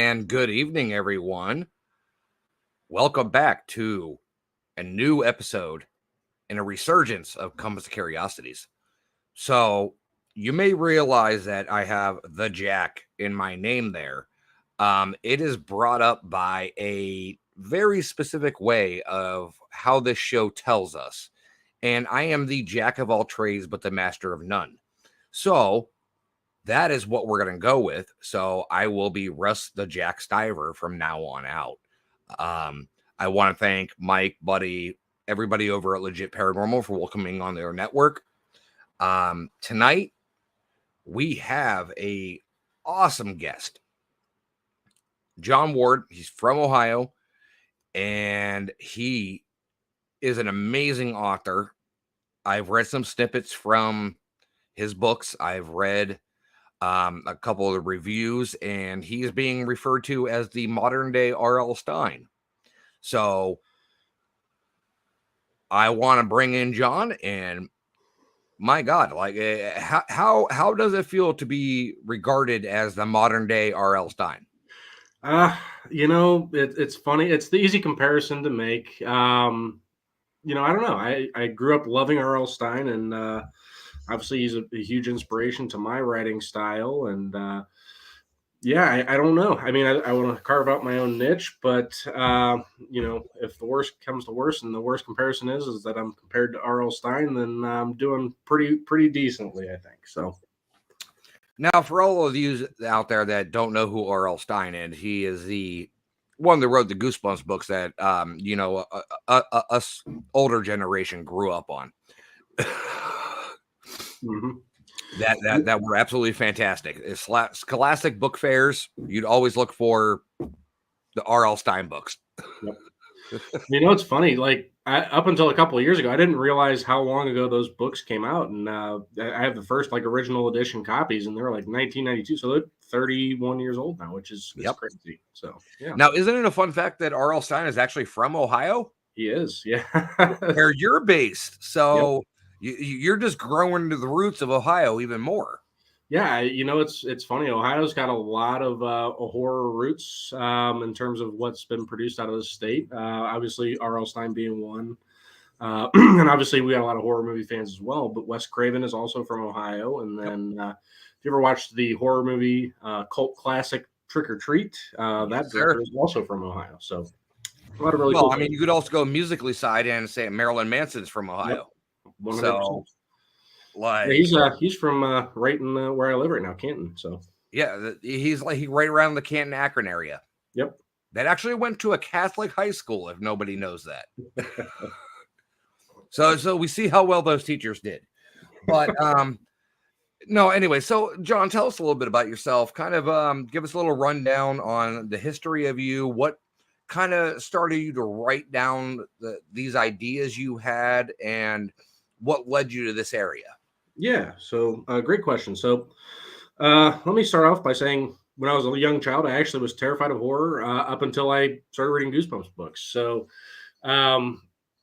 And good evening, everyone. Welcome back to a new episode and a resurgence of Compass of Curiosities. So you may realize that I have the Jack in my name there. It is brought up by a very specific way of how this show tells us. And I am the Jack of all trades, but the master of none. So that is what we're going to go with. So I will be Russ the Jack Stiver from now on out. I want to thank Mike, Buddy, everybody over at Legit Paranormal for welcoming on their network. Tonight, we have a awesome guest. John Ward, he's from Ohio, and he is an amazing author. I've read some snippets from his books. I've read a couple of the reviews, and he's being referred to as the modern day R.L. Stine. So I want to bring in John, and my God, like how does it feel to be regarded as the modern day R.L. Stine? It's funny. It's the easy comparison to make. I don't know. I grew up loving R.L. Stine, and obviously he's a huge inspiration to my writing style. And I don't know. I mean, I want to carve out my own niche, but if the worst comes to worst, and the worst comparison is that I'm compared to R.L. Stine, then I'm doing pretty decently, I think. So. Now, for all of you out there that don't know who R.L. Stine is, he is the one that wrote the Goosebumps books that us older generation grew up on. Mm-hmm. That were absolutely fantastic. It's scholastic book fairs. You'd always look for the R.L. Stine books. Yep. It's funny. Like up until a couple of years ago, I didn't realize how long ago those books came out, and I have the first original edition copies, and they're like 1992, so they're 31 years old now, which is crazy. So yeah. Now, isn't it a fun fact that R.L. Stine is actually from Ohio? He is, yeah. Where you're based, so you're just growing into the roots of Ohio even more. Yeah, it's funny. Ohio's got a lot of horror roots in terms of what's been produced out of the state. Obviously, R.L. Stine being one. And obviously, we got a lot of horror movie fans as well. But Wes Craven is also from Ohio. And then if you ever watched the horror movie cult classic Trick or Treat, that director is also from Ohio. So a lot of really cool. I mean, you could also go musically side and say Marilyn Manson's from Ohio. Yep. So... Like he's from right in where I live right now, Canton. So yeah, he's right around the Canton Akron area. Yep, that actually went to a Catholic high school. If nobody knows that, so we see how well those teachers did. But no, anyway. So John, tell us a little bit about yourself. Kind of give us a little rundown on the history of you. What kind of started you to write down these ideas you had, and what led you to this area? Yeah, so great question. So let me start off by saying when I was a young child, I actually was terrified of horror up until I started reading Goosebumps books. So I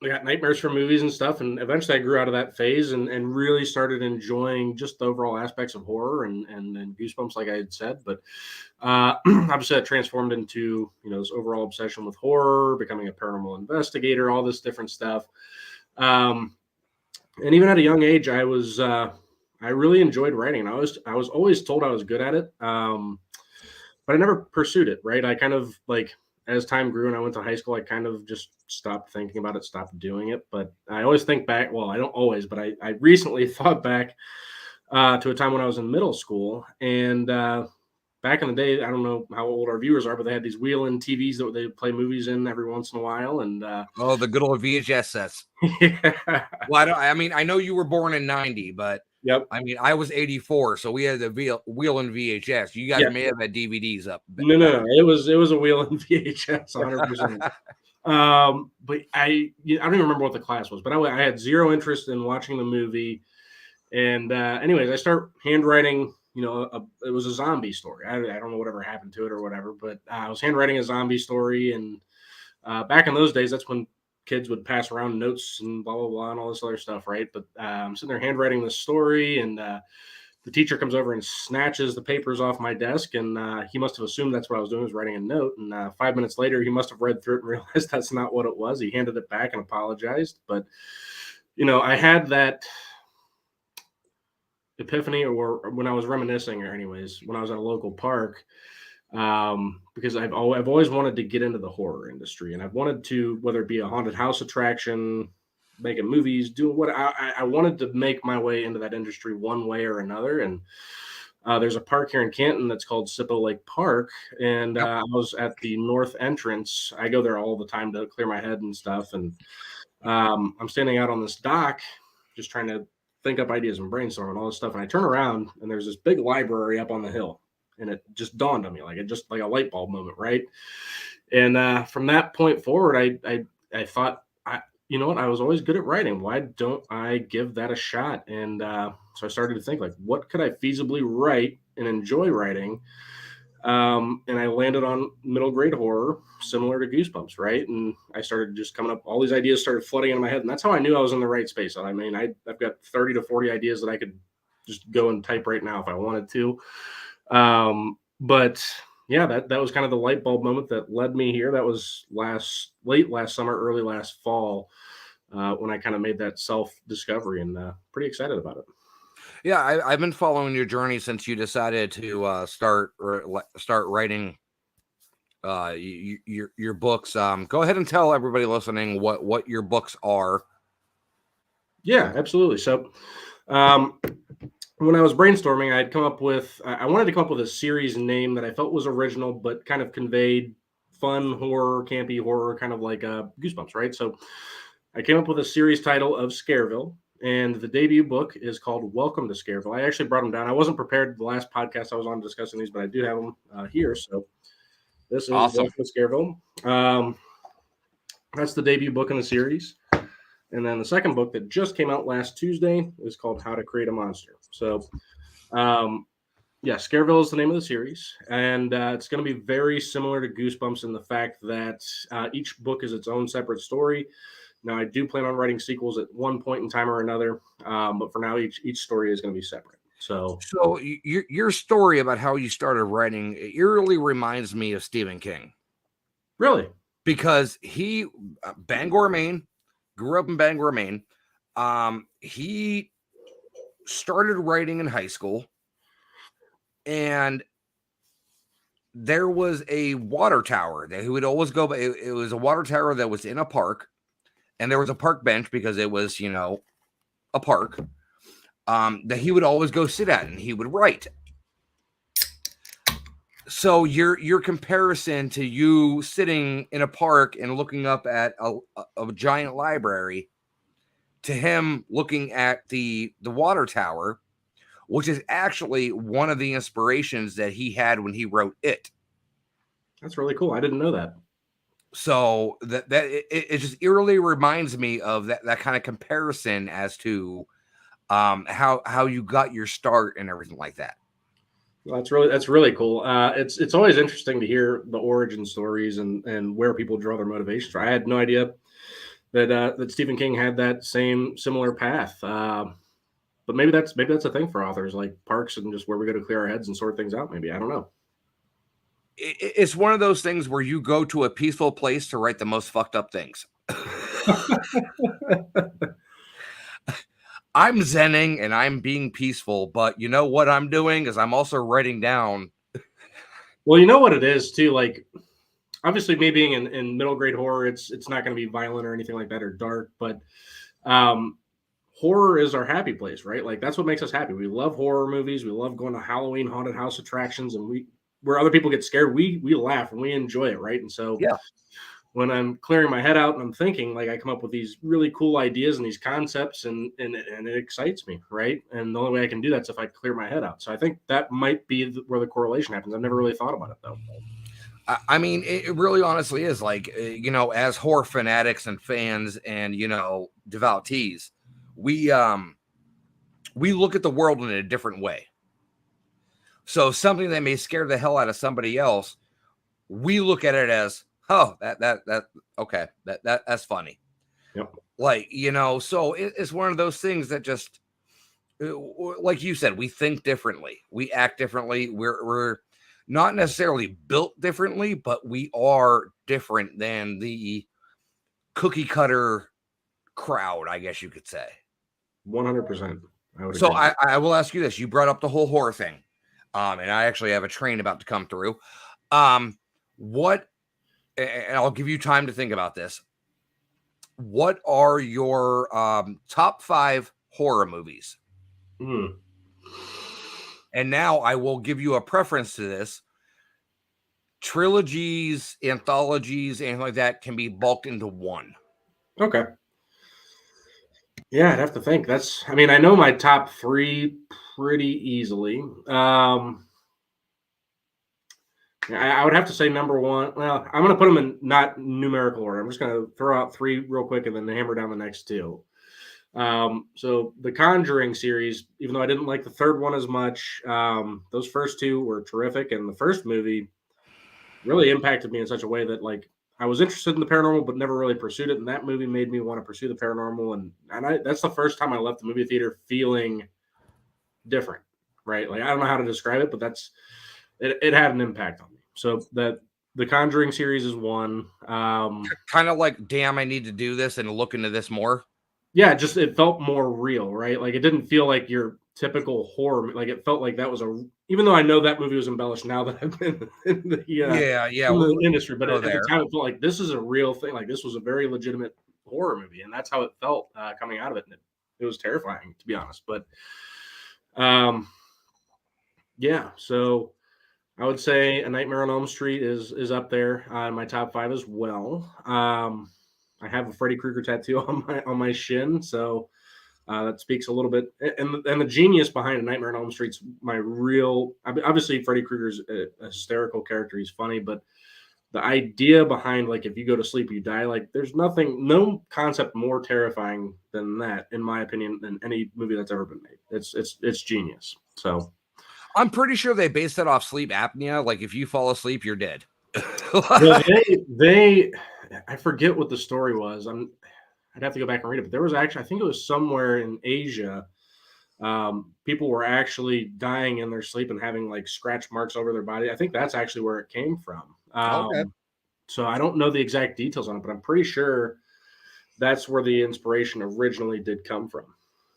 got nightmares from movies and stuff, and eventually I grew out of that phase and really started enjoying just the overall aspects of horror and Goosebumps, like I had said. But obviously that transformed into this overall obsession with horror, becoming a paranormal investigator, all this different stuff. And even at a young age, I really enjoyed writing. I was always told I was good at it, but I never pursued it. Right? I kind of as time grew and I went to high school, I kind of just stopped thinking about it, stopped doing it. But I always think back. Well, I don't always, but I recently thought back to a time when I was in middle school, and back in the day, I don't know how old our viewers are, but they had these wheel-in TVs that they play movies in every once in a while. And the good old VHS sets. Yeah. Well, I know you were born in 90, but yep. I mean, I was 84, so we had the wheel-in VHS. You guys may have had DVDs up. No, it was a wheel-in VHS, 100%. But I don't even remember what the class was, but I had zero interest in watching the movie. And anyways, I start handwriting. It was a zombie story. I don't know whatever happened to it or whatever, but I was handwriting a zombie story. And back in those days, that's when kids would pass around notes and blah, blah, blah, and all this other stuff, right? But I'm sitting there handwriting this story, and the teacher comes over and snatches the papers off my desk, and he must have assumed that's what I was doing, was writing a note. And 5 minutes later, he must have read through it and realized that's not what it was. He handed it back and apologized. But, I had that epiphany, or when I was reminiscing, or anyways, when I was at a local park, because I've always wanted to get into the horror industry, and I've wanted to, whether it be a haunted house attraction, making movies, doing what I wanted to make my way into that industry one way or another. And there's a park here in Canton that's called Sippo Lake Park, and I was at the north entrance. I go there all the time to clear my head and stuff, and I'm standing out on this dock just trying to think up ideas and brainstorm and all this stuff, and I turn around and there's this big library up on the hill, and it just dawned on me, like a light bulb moment, right? And from that point forward, I thought, you know what, I was always good at writing. Why don't I give that a shot? And so I started to think, like, what could I feasibly write and enjoy writing? And I landed on middle grade horror, similar to Goosebumps, right? And I started just coming up, all these ideas started flooding into my head. And that's how I knew I was in the right space. I mean, I've got 30 to 40 ideas that I could just go and type right now if I wanted to. But yeah, that was kind of the light bulb moment that led me here. That was late last summer, early last fall, when I kind of made that self-discovery, and pretty excited about it. Yeah, I've been following your journey since you decided to start writing your books. Go ahead and tell everybody listening what your books are. Yeah, absolutely. So when I was brainstorming, I wanted to come up with a series name that I felt was original, but kind of conveyed fun horror, campy horror, kind of like Goosebumps, right? So I came up with a series title of Scareville, and the debut book is called Welcome to Scareville. I actually brought them down. I wasn't prepared the last podcast I was on discussing these, but I do have them here. So this is Awesome. Welcome to Scareville. That's the debut book in the series. And then the second book that just came out last Tuesday is called How to Create a Monster. So, Scareville is the name of the series. And it's going to be very similar to Goosebumps in the fact that each book is its own separate story. Now, I do plan on writing sequels at one point in time or another. But for now, each story is going to be separate. So your story about how you started writing, it eerily reminds me of Stephen King. Really? Because he, Bangor, Maine, grew up in Bangor, Maine. He started writing in high school, and there was a water tower that he would always go by. It was a water tower that was in a park, and there was a park bench because it was, a park, that he would always go sit at, and he would write. So your comparison to you sitting in a park and looking up at a giant library, to him looking at the water tower, which is actually one of the inspirations that he had when he wrote it. That's really cool. I didn't know that. So it just eerily reminds me of that kind of comparison as to how you got your start and everything like that. Well, that's really cool. It's always interesting to hear the origin stories and where people draw their motivations. I had no idea that Stephen King had that similar path. But maybe that's a thing for authors, like parks and just where we go to clear our heads and sort things out. Maybe, I don't know. It's one of those things where you go to a peaceful place to write the most fucked up things. I'm zenning and I'm being peaceful, but you know what I'm doing is I'm also writing down. Well, you know what it is too. Like, obviously, me being in middle grade horror, it's not going to be violent or anything like that or dark, but horror is our happy place, right? Like, that's what makes us happy. We love horror movies. We love going to Halloween haunted house attractions, and where other people get scared, we laugh and we enjoy it, right? And so, yeah. When I'm clearing my head out and I'm thinking, like, I come up with these really cool ideas and these concepts, and it excites me, right? And the only way I can do that is if I clear my head out. So I think that might be where the correlation happens. I've never really thought about it, though. I mean, it really honestly is, like, as horror fanatics and fans and, devotees, we look at the world in a different way. So something that may scare the hell out of somebody else, we look at it as, oh, okay, that's funny. Yep. Like, so it's one of those things that just, like you said, we think differently, we act differently. We're not necessarily built differently, but we are different than the cookie cutter crowd, I guess you could say. 100%. So I will ask you this. You brought up the whole horror thing. And I actually have a train about to come through. What, and I'll give you time to think about this. What are your top 5 horror movies? And now I will give you a preference to this. Trilogies, anthologies, anything like that can be bulked into one. Okay. Yeah, I'd have to think. I mean, I know my top 3 pretty easily. I would have to say number 1. Well, I'm going to put them in not numerical order. I'm just going to throw out 3 real quick and then hammer down the next 2. So the Conjuring series, even though I didn't like the third one as much, those first 2 were terrific. And the first movie really impacted me in such a way that, like, I was interested in the paranormal, but never really pursued it. And that movie made me want to pursue the paranormal. And that's the first time I left the movie theater feeling different, right? Like, I don't know how to describe it, but it had an impact on me. So the Conjuring series is one. Kind of like, damn, I need to do this and look into this more. Yeah, just it felt more real, right? Like, it didn't feel like your typical horror. Like, it felt like that was even though I know that movie was embellished now that I've been in the the industry, but at the time it felt like this is a real thing. Like, this was a very legitimate horror movie, and that's how it felt coming out of it. And it was terrifying, to be honest. But yeah, so I would say A Nightmare on Elm Street is up there in my top 5 as well. I have a Freddy Krueger tattoo on my shin, so that speaks a little bit. And the genius behind A Nightmare on Elm Street's obviously Freddy Krueger's a hysterical character. He's funny, but the idea behind, like, if you go to sleep, you die. Like, there's no concept more terrifying than that, in my opinion, than any movie that's ever been made. It's genius. So I'm pretty sure they based that off sleep apnea. Like, if you fall asleep, you're dead. Well, I forget what the story was. I'd have to go back and read it, but there was actually, I think it was somewhere in Asia. People were actually dying in their sleep and having, like, scratch marks over their body. I think that's actually where it came from. Okay. So I don't know the exact details on it, but I'm pretty sure that's where the inspiration originally did come from.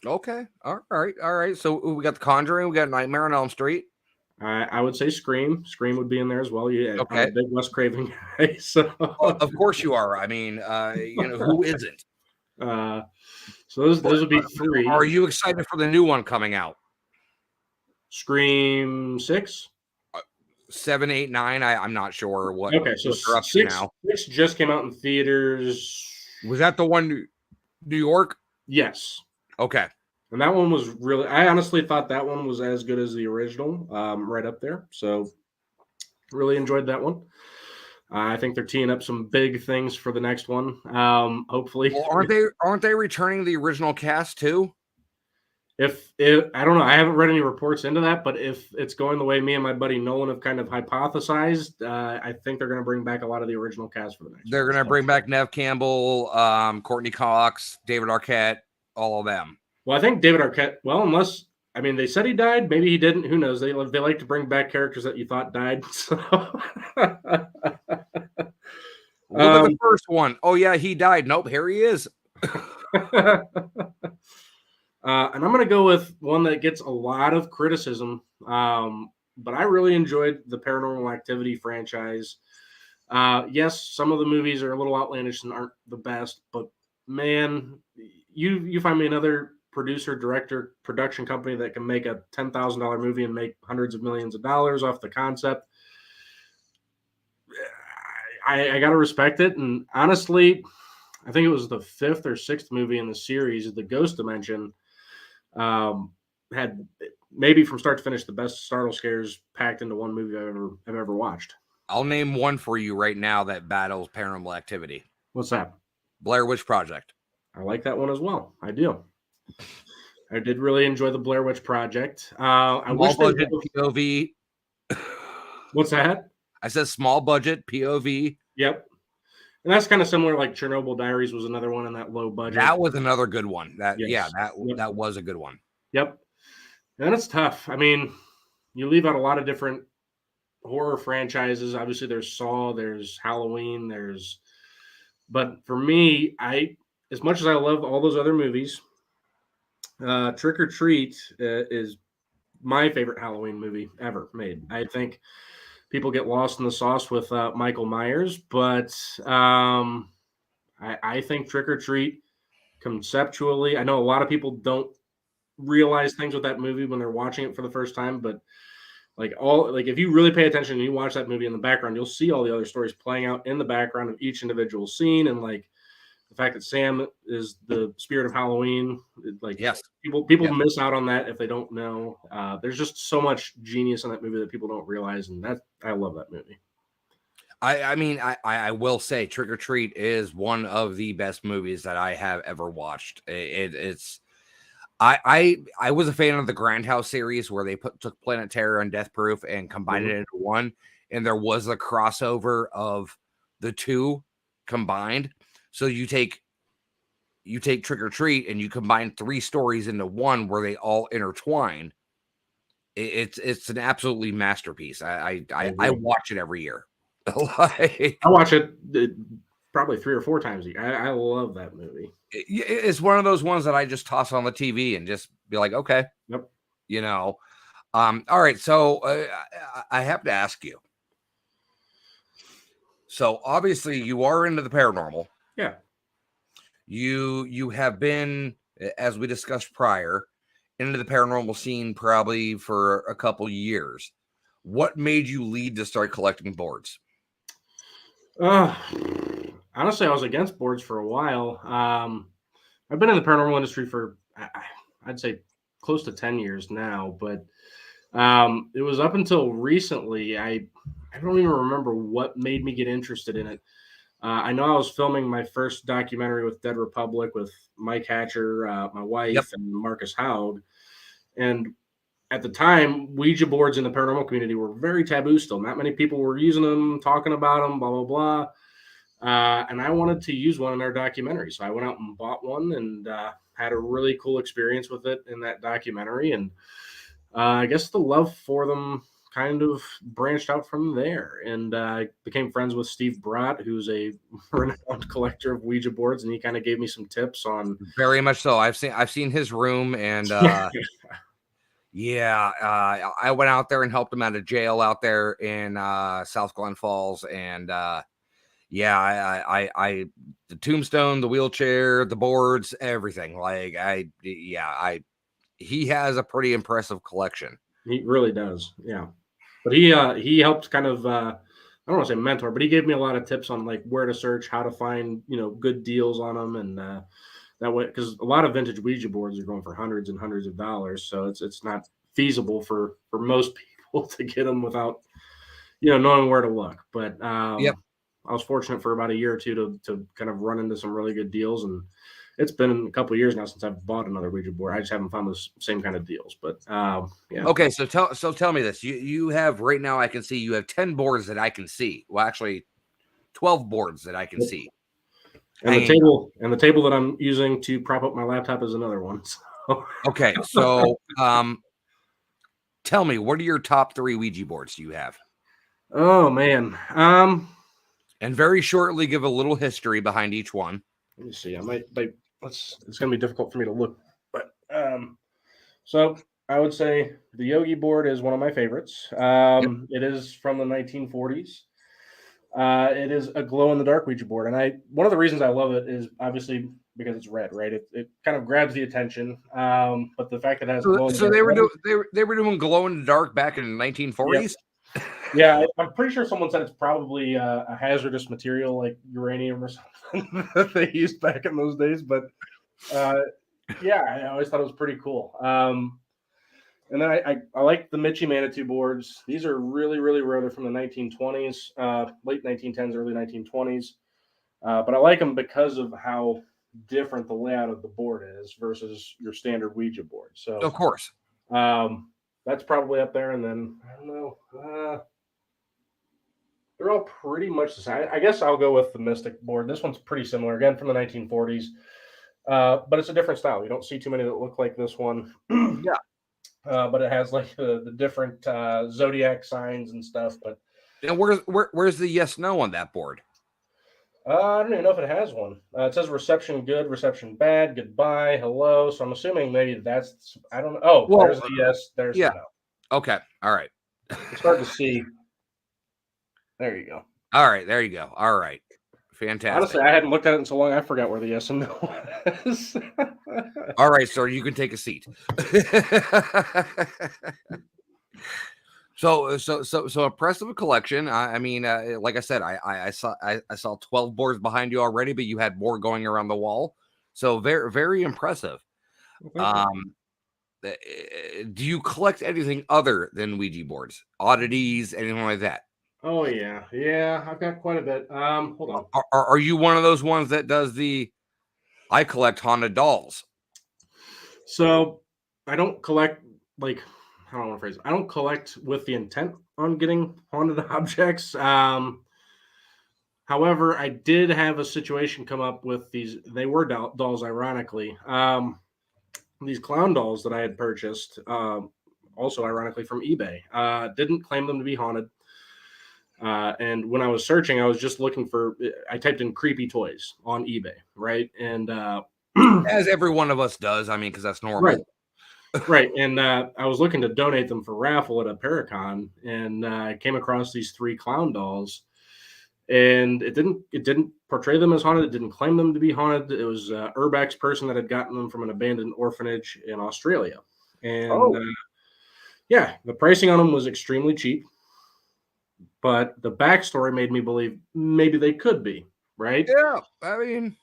Okay. All right. So we got The Conjuring. We got Nightmare on Elm Street. I would say Scream. Scream would be in there as well. Yeah, okay. I'm a big Wes Craven guy. So of course you are. I mean, who isn't? So those would be 3. Are you excited for the new one coming out? Scream 6? 7, 8, 9. I'm not sure what. Okay, so 6 just came out in theaters. Was that the one, New York? Yes. Okay. And that one was really, I honestly thought that one was as good as the original, right up there. So really enjoyed that one. I think they're teeing up some big things for the next one. Hopefully. Well, aren't they returning the original cast too? If I don't know, I haven't read any reports into that, but if it's going the way me and my buddy Nolan have kind of hypothesized, I think they're going to bring back a lot of the original cast for the next. They're going to bring back Nev Campbell, Courtney Cox, David Arquette, all of them. Well, I think David Arquette. Well, they said he died. Maybe he didn't. Who knows? They like to bring back characters that you thought died. So. Look at the first one. Oh yeah, he died. Nope, here he is. And I'm going to go with one that gets a lot of criticism, but I really enjoyed the Paranormal Activity franchise. Yes, some of the movies are a little outlandish and aren't the best, but man, you find me another producer, director, production company that can make a $10,000 movie and make hundreds of millions of dollars off the concept. I got to respect it. And honestly, I think it was the 5th or 6th movie in the series, The Ghost Dimension, had maybe from start to finish the best startle scares packed into one movie I've ever watched. I'll name one for you right now that battles Paranormal Activity. What's that? Blair Witch Project. I like that one as well. I do. I did really enjoy the Blair Witch Project. I wish budget POV. What's that? I said small budget POV. Yep. And that's kind of similar, like Chernobyl Diaries was another one in that low budget. That was another good one. That was a good one. Yep. And it's tough. I mean, you leave out a lot of different horror franchises. Obviously, there's Saw, there's Halloween, but for me, as much as I love all those other movies, Trick or Treat is my favorite Halloween movie ever made. I think people get lost in the sauce with Michael Myers, but I think Trick or Treat conceptually, I know a lot of people don't realize things with that movie when they're watching it for the first time, but if you really pay attention and you watch that movie in the background, you'll see all the other stories playing out in the background of each individual scene, and like the fact that Sam is the spirit of Halloween. Like, Yes. people Yes. miss out on that if they don't know. There's just so much genius in that movie that people don't realize, and I love that movie. I mean, I will say Trick or Treat is one of the best movies that I have ever watched. It's I was a fan of the Grindhouse series where they took Planet Terror and Death Proof and combined it into one, and there was a crossover of the two combined. So you take Trick or Treat and you combine 3 stories into one where they all intertwine. It's an absolutely masterpiece. I watch it every year. I watch it probably 3 or 4 times a year. I love that movie. It's one of those ones that I just toss on the TV and just be like, okay, Yep. All right. So I have to ask you. So obviously you are into the paranormal. Yeah. You have been, as we discussed prior, into the paranormal scene probably for a couple years. What made you lead to start collecting boards? Honestly, I was against boards for a while. I've been in the paranormal industry for, I'd say, close to 10 years now, but it was up until recently. I don't even remember what made me get interested in it. I know I was filming my first documentary with Dead Republic with Mike Hatcher, my wife, and Marcus Howd. And at the time, Ouija boards in the paranormal community were very taboo still. Not many people were using them, talking about them, blah, blah, blah. And I wanted to use one in our documentary. So I went out and bought one and had a really cool experience with it in that documentary. And I guess the love for them kind of branched out from there. And I became friends with Steve Brott, who's a renowned collector of Ouija boards. And he kind of gave me some tips on. Very much so. I've seen his room, and I went out there and helped him out of jail out there in South Glen Falls. And I the tombstone, the wheelchair, the boards, everything. He has a pretty impressive collection. He really does. Yeah. But he helped kind of, I don't want to say mentor, but he gave me a lot of tips on like where to search, how to find, good deals on them. And that way, because a lot of vintage Ouija boards are going for hundreds and hundreds of dollars. So it's not feasible for most people to get them without, knowing where to look. But I was fortunate for about a year or two to kind of run into some really good deals. And it's been a couple of years now since I've bought another Ouija board. I just haven't found those same kind of deals. But Okay, so tell me this. You have right now, I can see you have 10 boards that I can see. Well, actually 12 boards that I can see. And the table that I'm using to prop up my laptop is another one. So. Okay, so tell me, what are your top 3 Ouija boards you have? Oh man. And very shortly give a little history behind each one. Let me see. I might it's gonna be difficult for me to look, but so I would say the Yogi board is one of my favorites. It is from the 1940s. It is a glow in the dark Ouija board, and one of the reasons I love it is obviously because it's red, right? It kind of grabs the attention. But the fact that it has so they were doing glow in the dark back in the 1940s. Yeah, I'm pretty sure someone said it's probably a hazardous material like uranium or something that they used back in those days. But I always thought it was pretty cool. And then I like the Mitchie Manitou boards. These are really, really rare. They're from the 1920s, late 1910s, early 1920s. But I like them because of how different the layout of the board is versus your standard Ouija board. So, of course, that's probably up there. And then I don't know. They're all pretty much the same. I guess I'll go with the Mystic board. This one's pretty similar, again from the 1940s, but it's a different style. You don't see too many that look like this one. Yeah. but it has like the different zodiac signs and stuff. But And where's the yes no on that board? I don't even know if it has one. It says reception good, reception bad, goodbye, hello. So I'm assuming maybe that's, I don't know. Oh, Well, there's the yes, there's yeah. the no. Okay. All right. I'm starting to see. There you go. All right. There you go. All right. Fantastic. Honestly, I hadn't looked at it in so long, I forgot where the yes and no was. All right, sir, you can take a seat. So impressive collection. I mean, like I said, I saw 12 boards behind you already, but you had more going around the wall. So very, very impressive. Do you collect anything other than Ouija boards, oddities, anything like that? Oh yeah, I've got quite a bit. Hold on. Are you one of those ones that does the? I collect haunted dolls. So I don't collect, like, how do I want to phrase it? I don't collect with the intent on getting haunted objects. However, I did have a situation come up with these. They were dolls, ironically. These clown dolls that I had purchased, also ironically from eBay, didn't claim them to be haunted. And when I was searching, I was just looking for, I typed in creepy toys on eBay, right? And as every one of us does, I mean, because that's normal. Right. Right. And I was looking to donate them for raffle at a Paracon, and I came across these 3 clown dolls, and it didn't portray them as haunted. It didn't claim them to be haunted. It was an urbex person that had gotten them from an abandoned orphanage in Australia. And yeah, the pricing on them was extremely cheap, but the backstory made me believe maybe they could be, right? Yeah. I mean,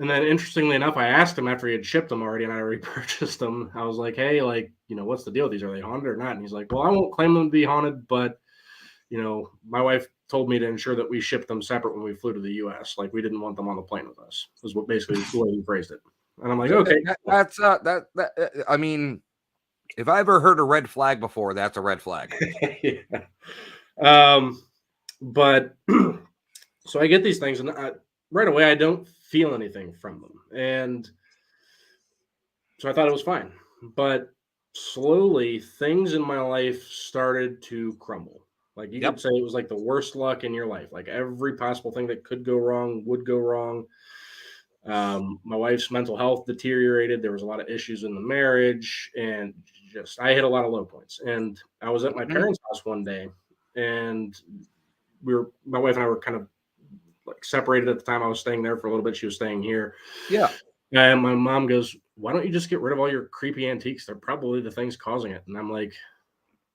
and then interestingly enough, I asked him after he had shipped them already and I already purchased them. I was like, hey, like, what's the deal? These, are they haunted or not? And he's like, well, I won't claim them to be haunted, but, my wife told me to ensure that we shipped them separate when we flew to the U.S. Like, we didn't want them on the plane with us, was what basically the way he phrased it. And I'm like, okay. That's, I mean, if I ever heard a red flag before, that's a red flag. Yeah. But so I get these things, and right away, I don't feel anything from them. And so I thought it was fine. But slowly, things in my life started to crumble. Like, you could say it was like the worst luck in your life. Like, every possible thing that could go wrong would go wrong. My wife's mental health deteriorated. There was a lot of issues in the marriage, and just, I hit a lot of low points. And I was at my parents' house one day, and my wife and I were kind of like separated at the time. I was staying there for a little bit. She was staying here. Yeah. And my mom goes, why don't you just get rid of all your creepy antiques? They're probably the things causing it. And I'm like,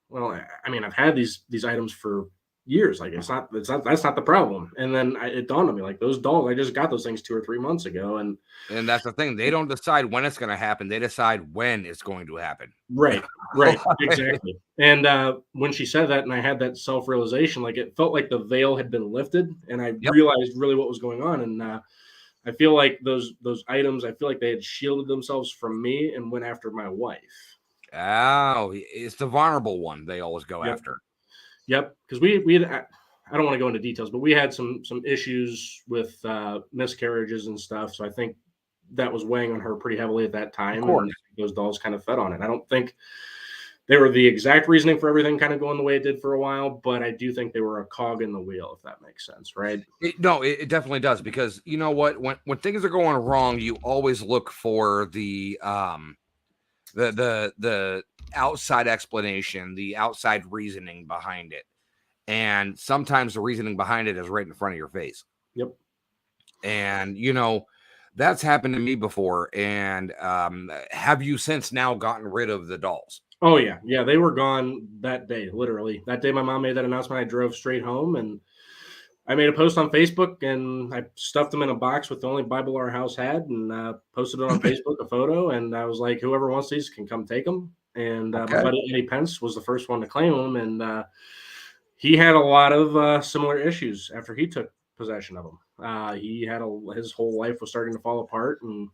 well, I mean, I've had these items for years. Like, that's not the problem. And then it dawned on me, like, those dolls, I just got those things 2 or 3 months ago. And that's the thing. They don't decide when it's going to happen. They decide when it's going to happen. Right. Exactly. And when she said that, and I had that self-realization, like, it felt like the veil had been lifted, and I realized really what was going on. And I feel like those items, I feel like they had shielded themselves from me and went after my wife. Oh, it's the vulnerable one they always go after. Yep, because we had, I don't want to go into details, but we had some issues with miscarriages and stuff. So I think that was weighing on her pretty heavily at that time. And those dolls kind of fed on it. I don't think they were the exact reasoning for everything kind of going the way it did for a while, but I do think they were a cog in the wheel, if that makes sense, right? It definitely does, because you know what, when things are going wrong, you always look for the outside explanation, the outside reasoning behind it. And sometimes the reasoning behind it is right in front of your face. Yep. And, that's happened to me before. And have you since now gotten rid of the dolls? Oh, yeah. Yeah, they were gone that day, literally. That day my mom made that announcement, I drove straight home, and I made a post on Facebook, and I stuffed them in a box with the only Bible our house had, and posted it on Facebook, a photo, and I was like, whoever wants these can come take them. And my buddy Eddie Pence was the first one to claim them, and he had a lot of similar issues after he took possession of them. He had his whole life was starting to fall apart, and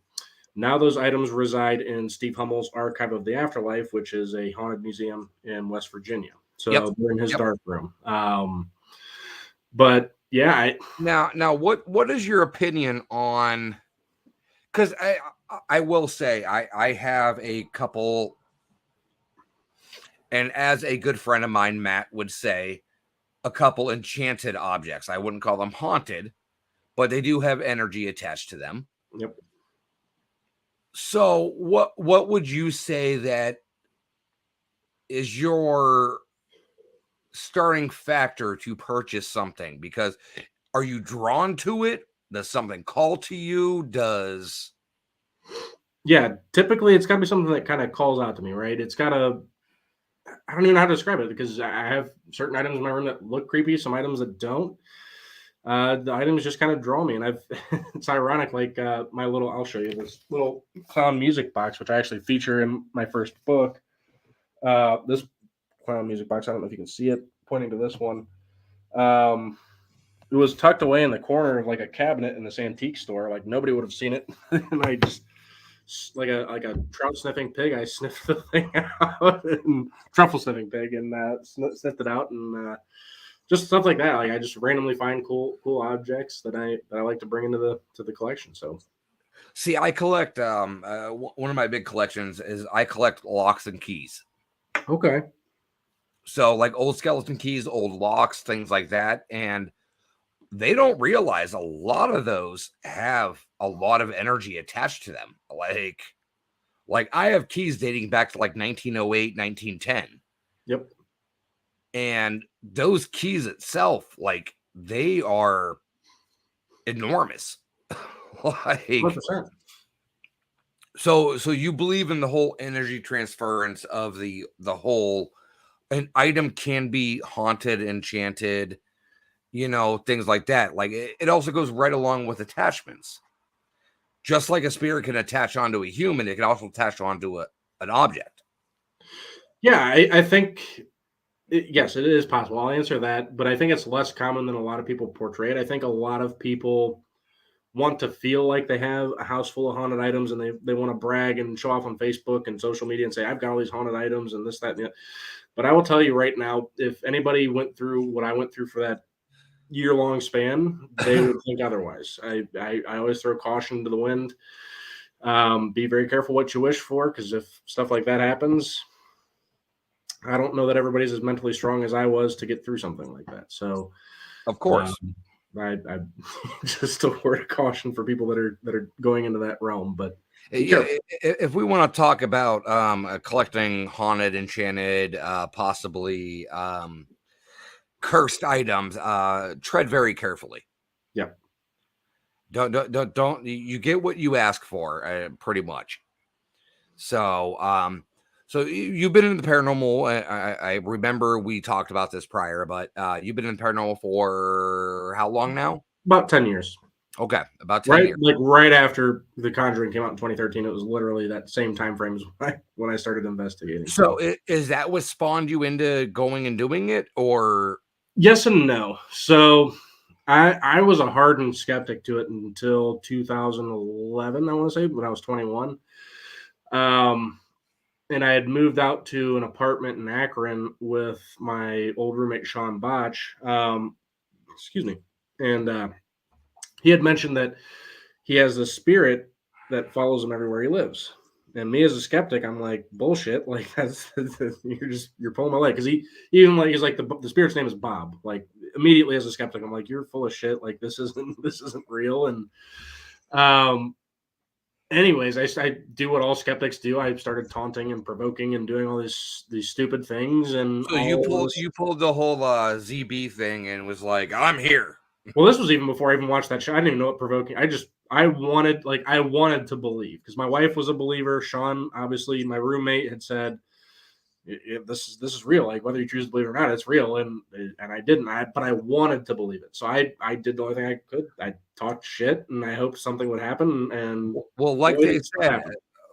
now those items reside in Steve Hummel's Archive of the Afterlife, which is a haunted museum in West Virginia. So they're in his dark room. But yeah, now what is your opinion on? Because I will say I have a couple, and as a good friend of mine, Matt, would say, a couple enchanted objects. I wouldn't call them haunted, but they do have energy attached to them. Yep. So what would you say that is your starting factor to purchase something? Because are you drawn to it? Does something call to you? Yeah, typically it's got to be something that kind of calls out to me, right? It's got to, I don't even know how to describe it because I have certain items in my room that look creepy, some items that don't. The items just kind of draw me, and it's ironic. Like I'll show you this little clown music box, which I actually feature in my first book. This clown music box, I don't know if you can see it, pointing to this one. It was tucked away in the corner of like a cabinet in this antique store. Like nobody would have seen it, and I just like a trout sniffing pig. I sniffed the thing out, and truffle sniffing pig, and sniffed it out, and just stuff like that. Like I just randomly find cool objects that I like to bring into the collection. So, see, I collect one of my big collections is I collect locks and keys. okay. So like old skeleton keys, old locks, things like that, and they don't realize a lot of those have a lot of energy attached to them. Like I have keys dating back to like 1908, 1910. Yep. And those keys itself, like they are enormous. Like 100%. so you believe in the whole energy transference of the whole, an item can be haunted, enchanted, things like that. Like it also goes right along with attachments. Just like a spirit can attach onto a human, it can also attach onto an object. Yeah, I think yes, it is possible. I'll answer that, but I think it's less common than a lot of people portray it. I think a lot of people want to feel like they have a house full of haunted items, and they want to brag and show off on Facebook and social media and say, I've got all these haunted items and this, that, and the other. But I will tell you right now, if anybody went through what I went through for that year-long span, they would think otherwise. I always throw caution to the wind. Be very careful what you wish for, because if stuff like that happens, I don't know that everybody's as mentally strong as I was to get through something like that. So, Of course. I just a word of caution for people that are going into that realm. But if we want to talk about collecting haunted, enchanted, possibly cursed items, tread very carefully. Yeah. Don't you get what you ask for, pretty much. So so you've been in the paranormal. I remember we talked about this prior, but you've been in paranormal for how long now? About 10 years. Okay, about 10 years. Like right after The Conjuring came out in 2013, it was literally that same time frame as when I started investigating. So is that what spawned you into going and doing it, or? Yes and no. So I was a hardened skeptic to it until 2011, I want to say, when I was 21. And I had moved out to an apartment in Akron with my old roommate, Sean Botch. Excuse me. And he had mentioned that he has a spirit that follows him everywhere he lives. And me as a skeptic, I'm like, bullshit. Like you're pulling my leg. Cause he's like, the spirit's name is Bob. Like immediately as a skeptic, I'm like, you're full of shit. Like this isn't real. And, anyways, I do what all skeptics do. I started taunting and provoking and doing all these stupid things. And so you pulled the whole ZB thing and was like, I'm here. Well, this was even before I even watched that show. I didn't even know what provoking. I wanted to believe, because my wife was a believer. Sean, obviously, my roommate, had said, this is real. Like whether you choose to believe it or not, it's real. And I didn't. But I wanted to believe it. So I did the only thing I could. I talked shit, and I hoped something would happen. And well, like they said,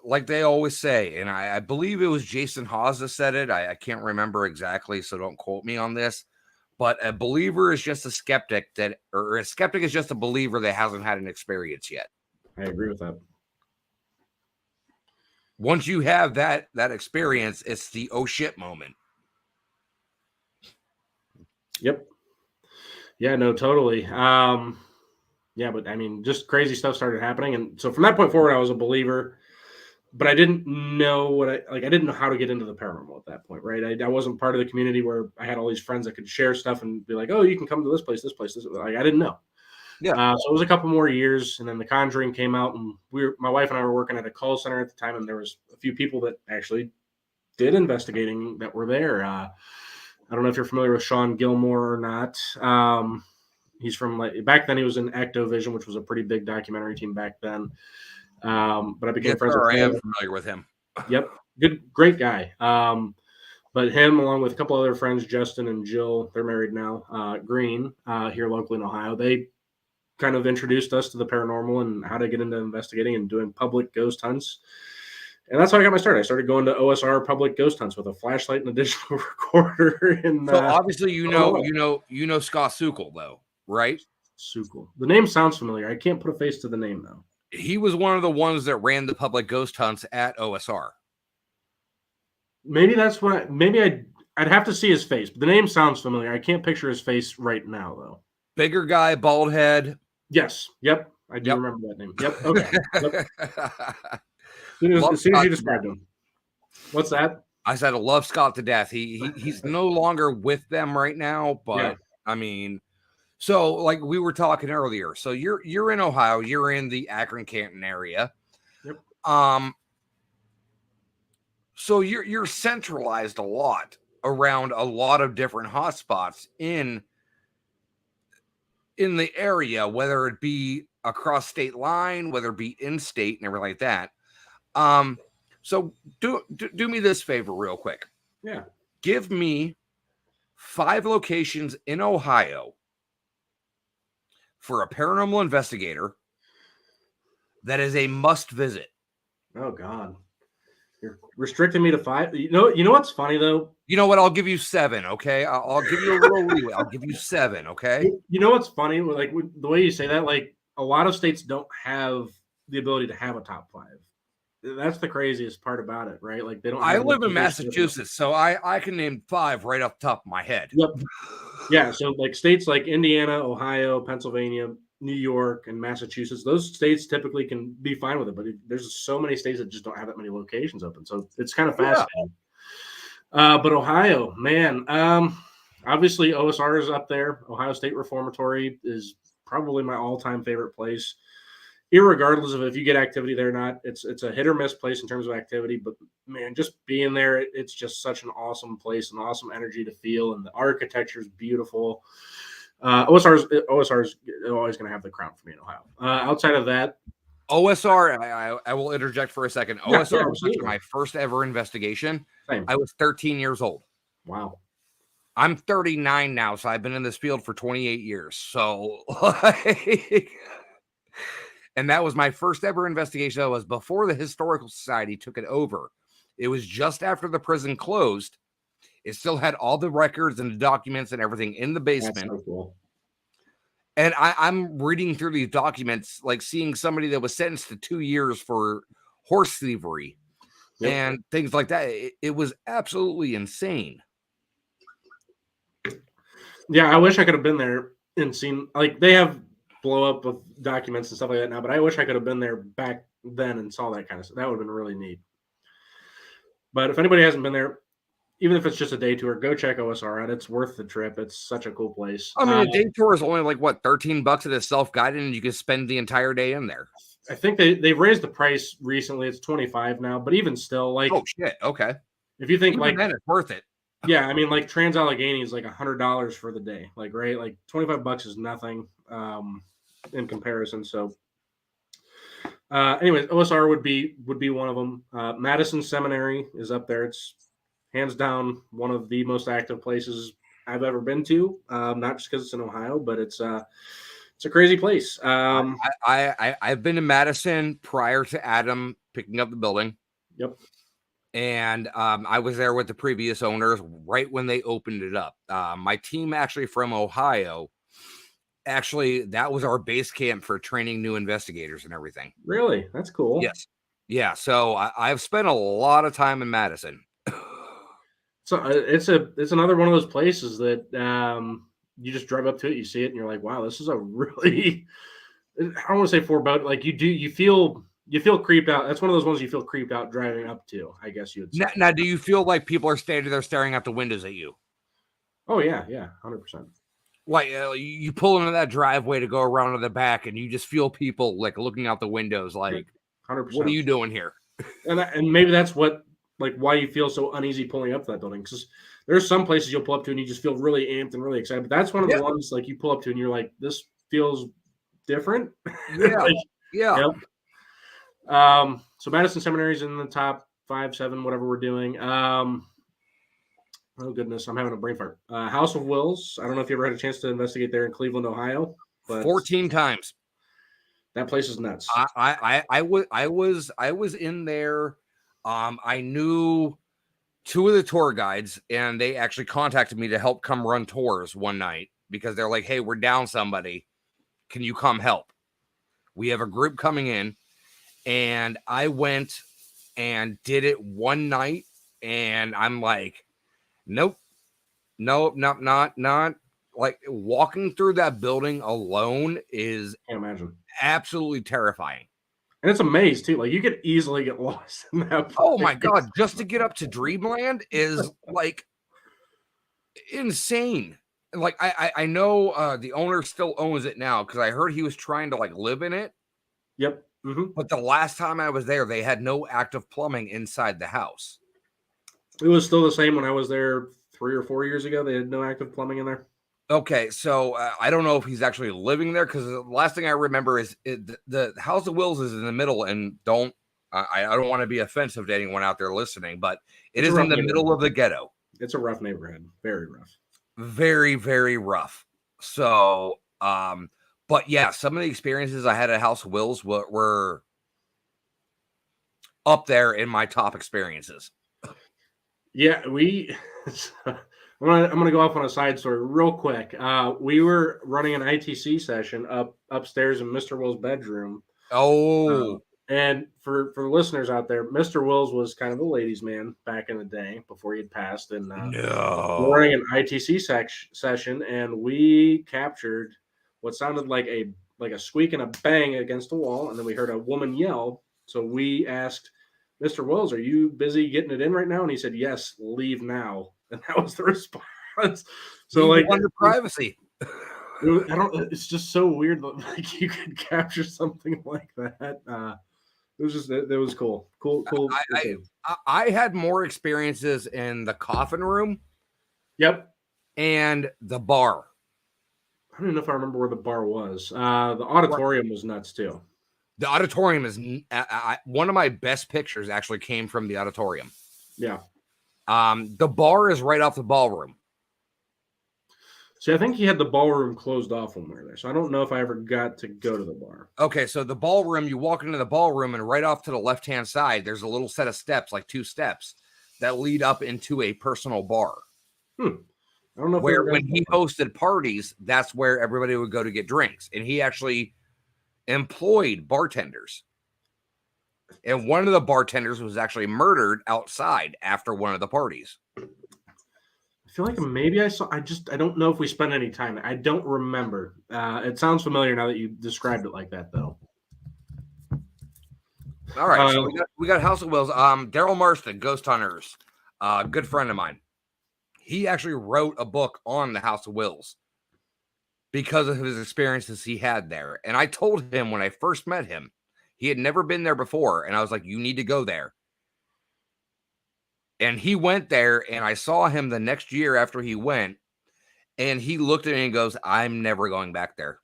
like they always say, and I believe it was Jason Hawes that said it. I can't remember exactly, so don't quote me on this. But a believer is just a skeptic or a skeptic is just a believer that hasn't had an experience yet. I agree with that. Once you have that experience, it's the oh shit moment. Yep. Yeah, no, totally. Yeah, but I mean, just crazy stuff started happening, and so from that point forward, I was a believer. But I didn't know what I didn't know how to get into the paranormal at that point, right? I wasn't part of the community where I had all these friends that could share stuff and be like, "Oh, you can come to this place, this place." This. Like, I didn't know. Yeah. So it was a couple more years, and then The Conjuring came out, and my wife and I were working at a call center at the time, and there was a few people that actually did investigating that were there. I don't know if you're familiar with Sean Gilmore or not. He's from back then he was in Ectovision, which was a pretty big documentary team back then. But I became friends with I am him. familiar with him. Yep, great guy. But him, along with a couple other friends, Justin and Jill, they're married now. Green, here locally in Ohio, they kind of introduced us to the paranormal and how to get into investigating and doing public ghost hunts. And that's how I got my start. I started going to OSR public ghost hunts with a flashlight and a digital recorder. And so obviously, you know Scott Sukkel though, right? Sukkel. The name sounds familiar. I can't put a face to the name though. He was one of the ones that ran the public ghost hunts at OSR. Maybe that's what. I'd have to see his face, but the name sounds familiar. I can't picture his face right now though. Bigger guy, bald head. Yes. Yep. I do remember that name. Yep. Okay. Yep. As soon as you described him. What's that? I said I love Scott to death. He's no longer with them right now, but I mean, so like we were talking earlier. So you're in Ohio, you're in the Akron Canton area. Yep. So you're centralized a lot around a lot of different hotspots in the area, whether it be across state line, whether it be in state and everything like that. So do me this favor real quick. Yeah. Give me 5 locations in Ohio for a paranormal investigator that is a must visit. Oh God. You're restricting me to 5. You know what's funny though? You know what? I'll give you 7. Okay. I'll give you a little leeway. I'll give you 7. Okay. You know what's funny? Like the way you say that, like a lot of states don't have the ability to have a top 5. That's the craziest part about it, right? Like they don't. I live in Massachusetts, so I can name 5 right off the top of my head. Yep. Yeah. So like states like Indiana, Ohio, Pennsylvania, New York, and Massachusetts, those states typically can be fine with it, but there's so many states that just don't have that many locations open. So it's kind of fascinating. But Ohio, man, obviously OSR is up there. Ohio State Reformatory is probably my all-time favorite place. Irregardless of if you get activity there or not, it's a hit or miss place in terms of activity. But man, just being there, it's just such an awesome place, an awesome energy to feel, and the architecture is beautiful. OSR is always going to have the crown for me in Ohio. Outside of that, OSR, I will interject for a second. Yeah, OSR was actually my first ever investigation. Same. I was 13 years old. Wow. I'm 39 now, so I've been in this field for 28 years. So, like, and that was my first ever investigation. That was before the Historical Society took it over. It was just after the prison closed. It still had all the records and the documents and everything in the basement. That's so cool. And I'm reading through these documents, like seeing somebody that was sentenced to 2 years for horse thievery and things like that. It was absolutely insane. Yeah, I wish I could have been there and seen, like, they have blow up with documents and stuff like that now, but I wish I could have been there back then and saw that kind of stuff. That would have been really neat. But if anybody hasn't been there, even if it's just a day tour, go check OSR out. It's worth the trip. It's such a cool place. I mean, a day tour is only like what, $13 at a self-guided, and you can spend the entire day in there. I think they've raised the price recently. It's $25 now, but even still, like, oh shit, okay. If you think even like then, it's worth it. Yeah, I mean, like Trans-Allegheny is like $100 for the day, like, right? Like $25 is nothing in comparison. So, anyways, OSR would be one of them. Madison Seminary is up there. It's hands down one of the most active places I've ever been to. Not just because it's in Ohio, but it's a crazy place. I've been to Madison prior to Adam picking up the building. Yep. And I was there with the previous owners right when they opened it up. My team actually from Ohio, that was our base camp for training new investigators and everything. Really? That's cool. Yes. Yeah. So I've spent a lot of time in Madison. So it's another one of those places that you just drive up to it, you see it, and you're like, wow, this is a really I don't want to say foreboding. Like you feel creeped out. That's one of those ones you feel creeped out driving up to, I guess you would say. Now, do you feel like people are standing there staring out the windows at you? Oh yeah, 100%. Like you pull into that driveway to go around to the back, and you just feel people like looking out the windows, like, 100%. What are you doing here? And maybe that's what, like, why you feel so uneasy pulling up to that building, because there's some places you'll pull up to and you just feel really amped and really excited. But that's one of the ones like you pull up to and you're like, this feels different. Yeah, like, yeah. Yep. So Madison Seminary's in the top 5, 7, whatever we're doing. Oh goodness, I'm having a brain fart. House of Wills. I don't know if you ever had a chance to investigate there in Cleveland, Ohio. But 14 times. That place is nuts. I was in there. I knew 2 of the tour guides, and they actually contacted me to help come run tours one night because they're like, "Hey, we're down somebody. Can you come help? We have a group coming in." And I went and did it one night, and I'm like, nope, not like walking through that building alone is Can't imagine. Absolutely terrifying. And it's a maze too. Like you could easily get lost in that place. Oh my God. Just to get up to Dreamland is like insane. Like I know the owner still owns it now because I heard he was trying to like live in it. Yep. Mm-hmm. But the last time I was there, they had no active plumbing inside the house. It was still the same when I was there 3 or 4 years ago. They had no active plumbing in there. Okay, so I don't know if he's actually living there because the last thing I remember is the House of Wills is in the middle, and I don't want to be offensive to anyone out there listening, but it's in the middle of the ghetto. It's a rough neighborhood, very rough, very, very rough. So, but yeah, some of the experiences I had at House of Wills were up there in my top experiences. Yeah, I'm gonna go off on a side story real quick. We were running an ITC session upstairs in Mr. Will's bedroom. Oh, and for the listeners out there, Mr. Wills was kind of a ladies' man back in the day before he had passed. And we're running an ITC session, and we captured what sounded like a squeak and a bang against the wall, and then we heard a woman yell. So we asked Mr. Wills, "Are you busy getting it in right now?" And he said, "Yes, leave now." And that was the response. So like under privacy. It's just so weird that like you could capture something like that. It was cool. Cool. I had more experiences in the coffin room. Yep. And the bar. I don't know if I remember where the bar was. The auditorium was nuts too. The auditorium is one of my best pictures actually came from the auditorium. Yeah. The bar is right off the ballroom. See, I think he had the ballroom closed off when we were there. So I don't know if I ever got to go to the bar. Okay, so the ballroom, you walk into the ballroom, and right off to the left-hand side, there's a little set of steps, like 2 steps, that lead up into a personal bar. I don't know where when he hosted parties, that's where everybody would go to get drinks. And he actually employed bartenders. And one of the bartenders was actually murdered outside after one of the parties. I feel like maybe I don't know if we spent any time. I don't remember. It sounds familiar now that you described it like that, though. All right. So we got House of Wills. Daryl Marston, Ghost Hunters, good friend of mine. He actually wrote a book on the House of Wills because of his experiences he had there. And I told him when I first met him, he had never been there before. And I was like, you need to go there. And he went there, and I saw him the next year after he went, and he looked at me and goes, I'm never going back there.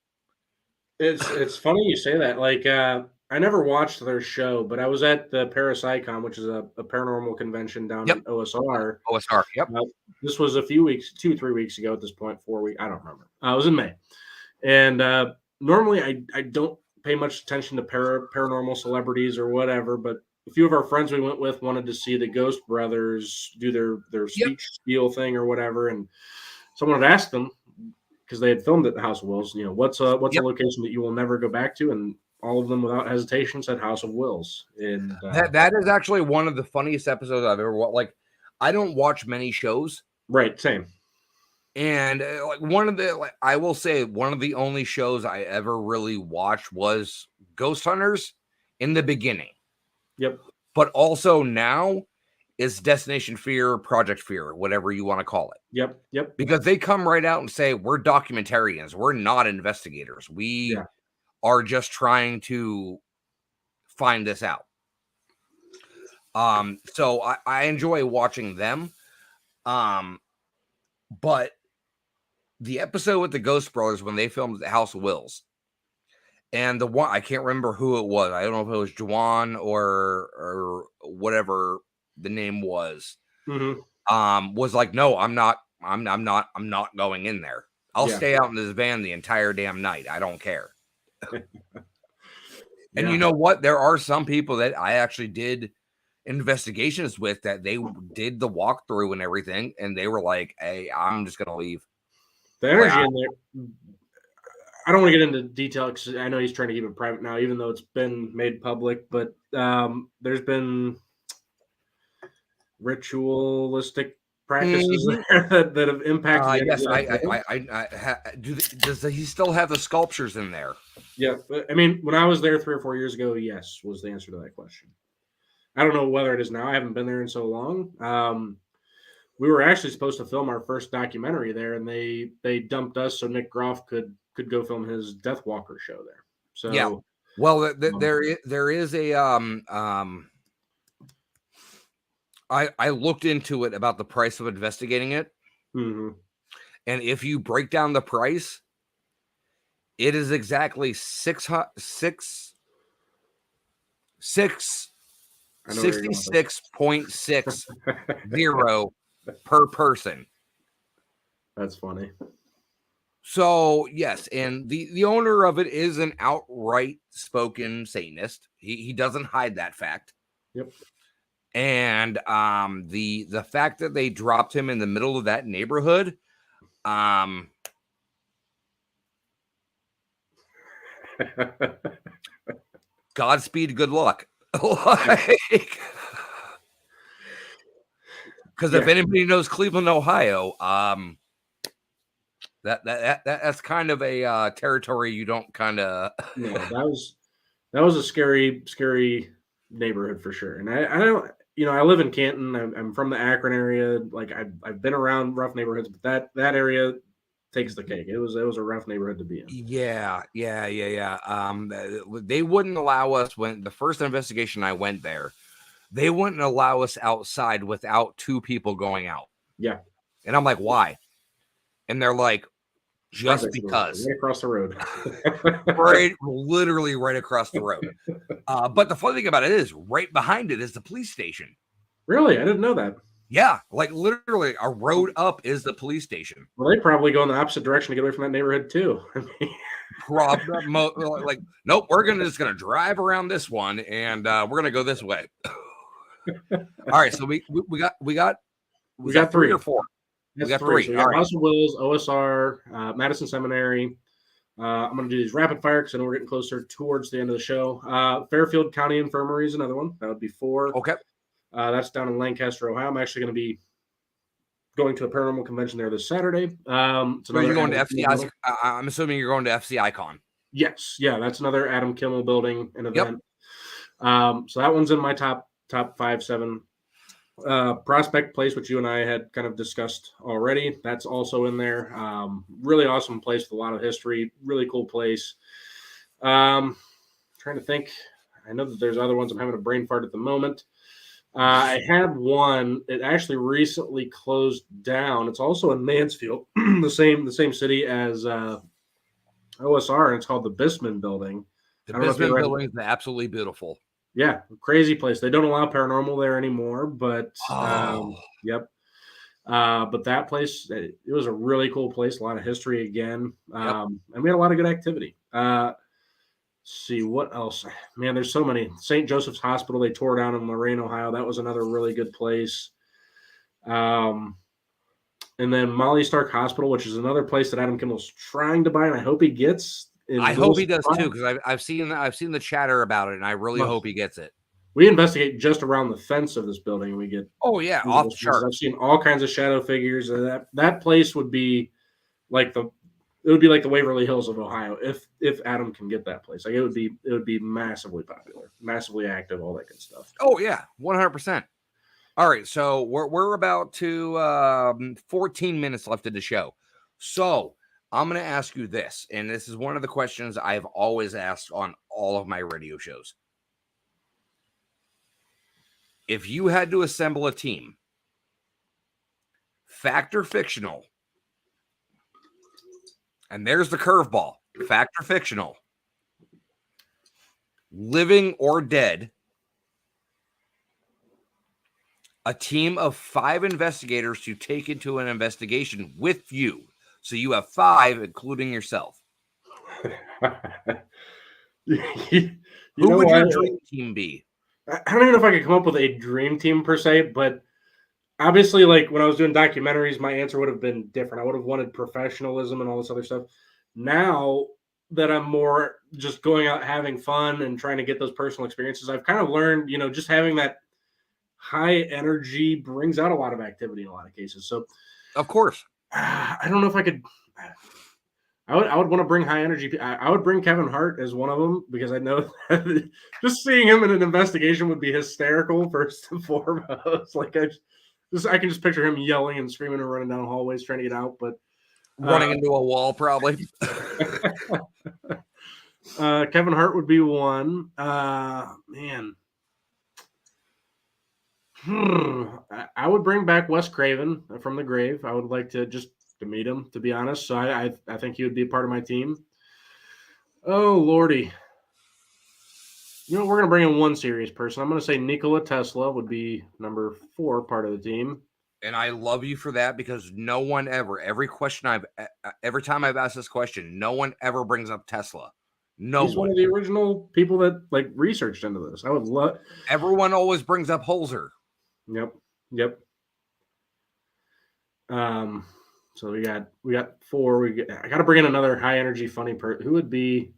It's funny you say that. Like, I never watched their show, but I was at the Parapsychon, which is a paranormal convention down in OSR. OSR, yep. This was a few weeks, 2-3 weeks ago at this point, 4 weeks. I don't remember. It was in May. And normally I don't pay much attention to paranormal celebrities or whatever, but a few of our friends we went with wanted to see the Ghost Brothers do their speech spiel thing or whatever. And someone had asked them, because they had filmed at the House of Wills, what's a location that you will never go back to? And all of them without hesitation said House of Wills. And that is actually one of the funniest episodes I've ever watched. Like, I don't watch many shows. Right. Same. And I will say one of the only shows I ever really watched was Ghost Hunters in the beginning. Yep. But also now is Destination Fear, Project Fear, whatever you want to call it. Yep. Because they come right out and say, we're documentarians. We're not investigators. We are just trying to find this out. So I enjoy watching them. But the episode with the Ghost Brothers when they filmed the House of Wills, and the one I can't remember who it was. I don't know if it was Juwan or whatever the name was. Mm-hmm. Was like, no, I'm not going in there. I'll stay out in this van the entire damn night. I don't care. And you know what? There are some people that I actually did investigations with that they did the walkthrough and everything, and they were like, hey, I'm just gonna leave. The energy in there, I don't want to get into detail because I know he's trying to keep it private now, even though it's been made public, but there's been ritualistic practices that have impacted. Yes, does he still have the sculptures in there? Yeah, I mean, when I was there 3 or 4 years ago, yes, was the answer to that question. I don't know whether it is now. I haven't been there in so long. We were actually supposed to film our first documentary there, and they dumped us so Nick Groff could go film his Death Walker show there. So yeah, well, there is a I looked into it about the price of investigating it, mm-hmm. and if you break down the price, it is exactly 66.60 per person. That's funny. So yes, and the owner of it is an outright spoken Satanist. He doesn't hide that fact. Yep. And the fact that they dropped him in the middle of that neighborhood, Godspeed, good luck. Because if anybody knows Cleveland, Ohio, that's kind of a territory you don't kind of. No, that was a scary neighborhood for sure. And I don't, I live in Canton. I'm from the Akron area. Like I've been around rough neighborhoods, but that area takes the cake. It was a rough neighborhood to be in. Yeah. They wouldn't allow us when the first investigation I went there. They wouldn't allow us outside without 2 people going out. Yeah. And I'm like, why? And they're like, just because. Right across the road. Literally right across the road. But the funny thing about it is right behind it is the police station. Really? I didn't know that. Yeah. Like literally a road up is the police station. Well, they probably go in the opposite direction to get away from that neighborhood too. Like, nope, we're just gonna drive around this one and we're gonna go this way. All right, so we got 3 or 4. We got 3. So we got House of Wills, OSR, Madison Seminary. I'm going to do these rapid fire because I know we're getting closer towards the end of the show. Fairfield County Infirmary is another one. That would be 4. Okay. That's down in Lancaster, Ohio. I'm actually going to be going to a paranormal convention there this Saturday. So you're going to FCI? I'm assuming you're going to FCI Con. Yes. Yeah, that's another Adam Kimmel building and event. Yep. So that one's in my top 5, 7. Prospect Place, which you and I had kind of discussed already, that's also in there. Really awesome place with a lot of history. Really cool place. Trying to think. I know that there's other ones. I'm having a brain fart at the moment. I had one. It actually recently closed down. It's also in Mansfield, the same city as OSR, and it's called the Bisman Building. The Bisman Building is absolutely beautiful. Yeah, crazy place. They don't allow paranormal there anymore, but yep. But that place, it was a really cool place. A lot of history again, and we had a lot of good activity. See what else, man. There's so many. St. Joseph's Hospital they tore down in Lorain, Ohio. That was another really good place. And then Molly Stark Hospital, which is another place that Adam Kimmel's trying to buy, and I hope he gets. I hope he does too, because I've seen the chatter about it, and I really hope he gets it. we investigate just around the fence of this building. We get off the charts. I've seen all kinds of shadow figures. That place would be like the Waverly Hills of Ohio if Adam can get that place. Like it would be massively popular, massively active, all that good stuff. Oh yeah, 100%. All right, so we're about to 14 minutes left of the show. So I'm going to ask you this, and this is one of the questions I've always asked on all of my radio shows. If you had to assemble a team, fact or fictional, and there's the curveball, fact or fictional, living or dead, a team of 5 investigators to take into an investigation with you. So you have 5, including yourself. Who would your dream team be? I don't even know if I could come up with a dream team per se, but obviously, like when I was doing documentaries, my answer would have been different. I would have wanted professionalism and all this other stuff. Now that I'm more just going out having fun and trying to get those personal experiences, I've kind of learned, just having that high energy brings out a lot of activity in a lot of cases. So, of course, I don't know if I could. I would want to bring high energy. I would bring Kevin Hart as one of them because I know that just seeing him in an investigation would be hysterical first and foremost. Like I can just picture him yelling and screaming and running down hallways trying to get out, but running into a wall probably. Kevin Hart would be one. Man. I would bring back Wes Craven from the grave. I would like to meet him, to be honest. So I think he would be a part of my team. Oh, Lordy. We're going to bring in one serious person. I'm going to say Nikola Tesla would be number 4 part of the team. And I love you for that because no one ever, every time I've asked this question, no one ever brings up Tesla. He's one of the original people that researched into this. I would love. Everyone always brings up Holzer. Yep. So we got 4. I got to bring in another high energy, funny person. Who would be?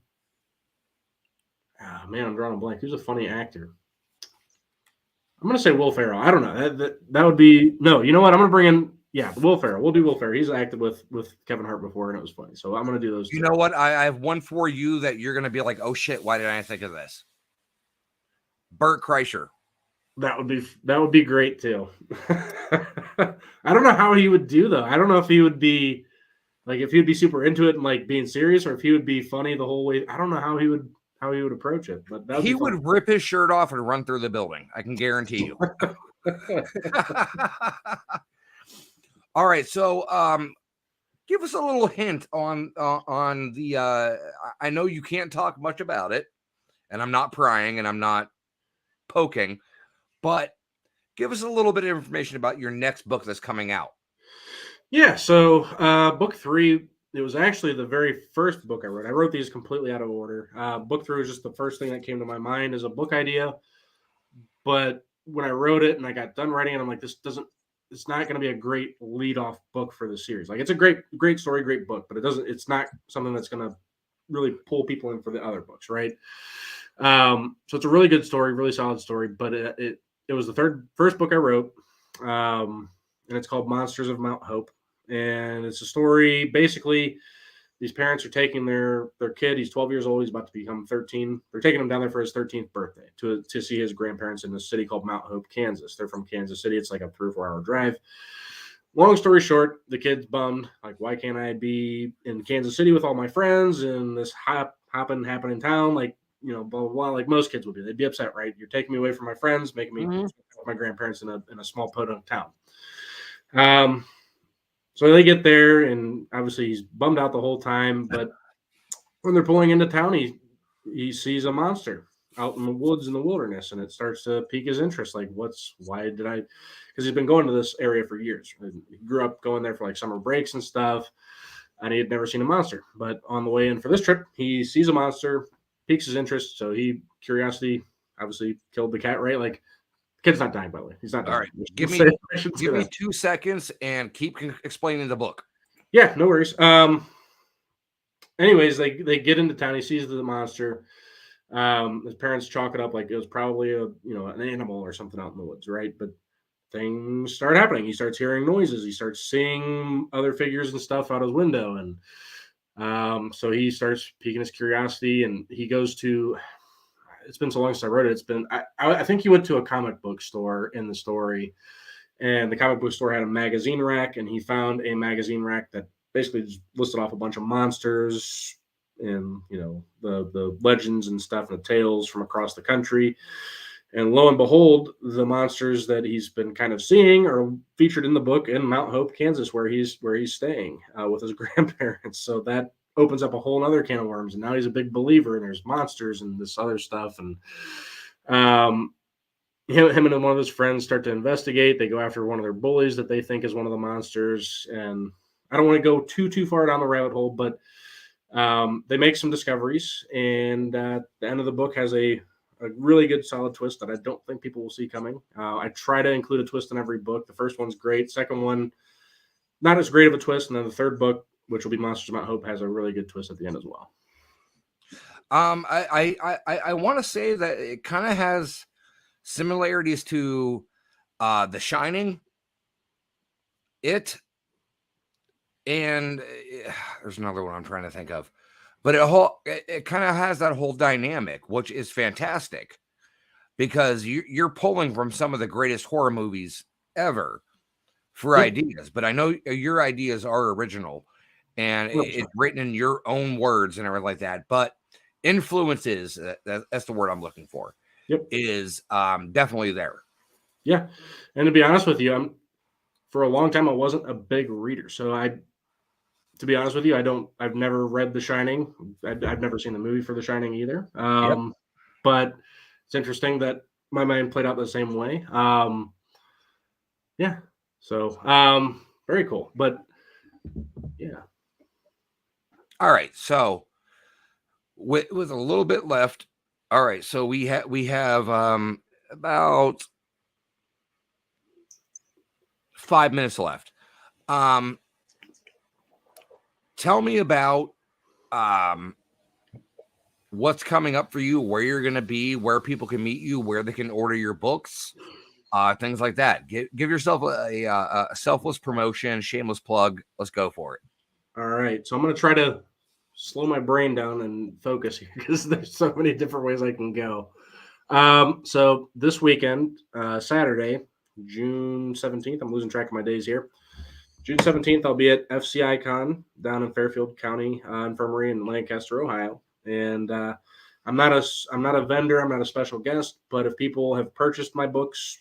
Oh, man, I'm drawing a blank. Who's a funny actor? I'm going to say Will Ferrell. I don't know. That would be no. You know what? I'm going to bring in Will Ferrell. We'll do Will Ferrell. He's acted with Kevin Hart before, and it was funny. So I'm going to do those. You know what? I have one for you that you're going to be like, oh shit, why did I think of this? Bert Kreischer. That would be great too. I don't know how he would do though. I don't know if he would be super into it and being serious, or if he would be funny the whole way. I don't know how he would approach it, but he would rip his shirt off and run through the building. I can guarantee you. All right, so give us a little hint on the. I know you can't talk much about it, and I'm not prying and I'm not poking. But give us a little bit of information about your next book that's coming out. Yeah, so book 3, it was actually the very first book I wrote. I wrote these completely out of order. Book 3 was just the first thing that came to my mind as a book idea. But when I wrote it and I got done writing it, I'm like, it's not going to be a great lead-off book for the series. It's a great story, great book, but it's not something that's going to really pull people in for the other books, right? So it's a really good story, really solid story, but it was the first book I wrote, and it's called Monsters of Mount Hope. And it's a story, basically, these parents are taking their kid. He's 12 years old. He's about to become 13. They're taking him down there for his 13th birthday to see his grandparents in a city called Mount Hope, Kansas. They're from Kansas City. It's like a 3 or 4 hour drive. Long story short, the kid's bummed. Why can't I be in Kansas City with all my friends in this happening town? Blah, blah, blah, like most kids would be. They'd be upset, right? You're taking me away from my friends, making me with my grandparents in a small podunk town. So they get there, and obviously he's bummed out the whole time. But when they're pulling into town, he sees a monster out in the woods in the wilderness, and it starts to pique his interest. Because he's been going to this area for years. He grew up going there for summer breaks and stuff, and he had never seen a monster. But on the way in for this trip, he sees a monster, piques his interest, so curiosity obviously killed the cat, right? The kid's not dying, by the way. He's not dying. All right, give me 2 seconds and keep explaining the book. Yeah, no worries. Anyways, they get into town. He sees the monster. His parents chalk it up like it was probably an animal or something out in the woods, right? But things start happening. He starts hearing noises. He starts seeing other figures and stuff out his window, and so he starts piquing his curiosity, and he goes to. It's been so long since I wrote it. It's been I think he went to a comic book store in the story, and the comic book store had a magazine rack, and he found a magazine rack that basically just listed off a bunch of monsters and the legends and stuff and the tales from across the country. And lo and behold, the monsters that he's been kind of seeing are featured in the book in Mount Hope, Kansas, where he's staying with his grandparents. So that opens up a whole other can of worms. And now he's a big believer, and there's monsters and this other stuff. And him and one of his friends start to investigate. They go after one of their bullies that they think is one of the monsters. And I don't want to go too far down the rabbit hole, but they make some discoveries. And the end of the book has a really good solid twist that I don't think people will see coming. I try to include a twist in every book. The first one's great. Second one, not as great of a twist. And then the third book, which will be Monsters of Mount Hope, has a really good twist at the end as well. I want to say that it kind of has similarities to The Shining. There's another one I'm trying to think of. But it kind of has that whole dynamic, which is fantastic because you're pulling from some of the greatest horror movies ever for ideas. But I know your ideas are original and it's written in your own words and everything like that. But influences, that's the word I'm looking for, is definitely there. Yeah. And to be honest with you, for a long time, I wasn't a big reader. So to be honest with you, I've never read The Shining. I've never seen the movie for The Shining either. But it's interesting that my mind played out the same way. Yeah. So, very cool. But yeah. All right. So with a little bit left. All right. So we have about 5 minutes left. Tell me about what's coming up for you, where you're going to be, where people can meet you, where they can order your books, things like that. Give yourself a selfless promotion, shameless plug. Let's go for it. All right. So I'm going to try to slow my brain down and focus here because there's so many different ways I can go. So this weekend, Saturday, June 17th, I'm losing track of my days here. June 17th, I'll be at FCI Con down in Fairfield County Infirmary in Lancaster, Ohio. And I'm not a vendor. I'm not a special guest. But if people have purchased my books,